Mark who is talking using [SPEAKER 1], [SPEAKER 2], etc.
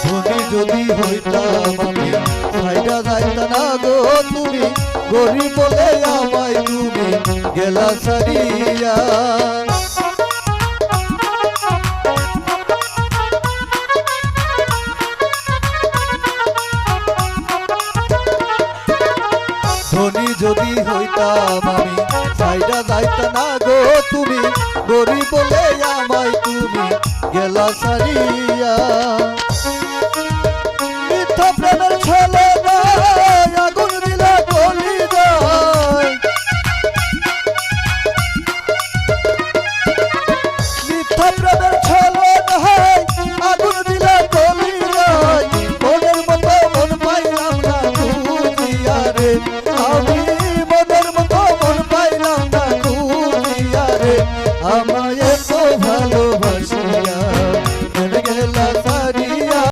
[SPEAKER 1] ধনী যদি হইতাম আমি সাইডা যাইতা না গো তুমি, গরিব বলে আমায় তুমি গেলা সারিয়া। ধনী যদি হইতাম আমি সাইডা যাইতা না গো তুমি, গরিব বলে আমায় তুমি গেলা সারিয়া।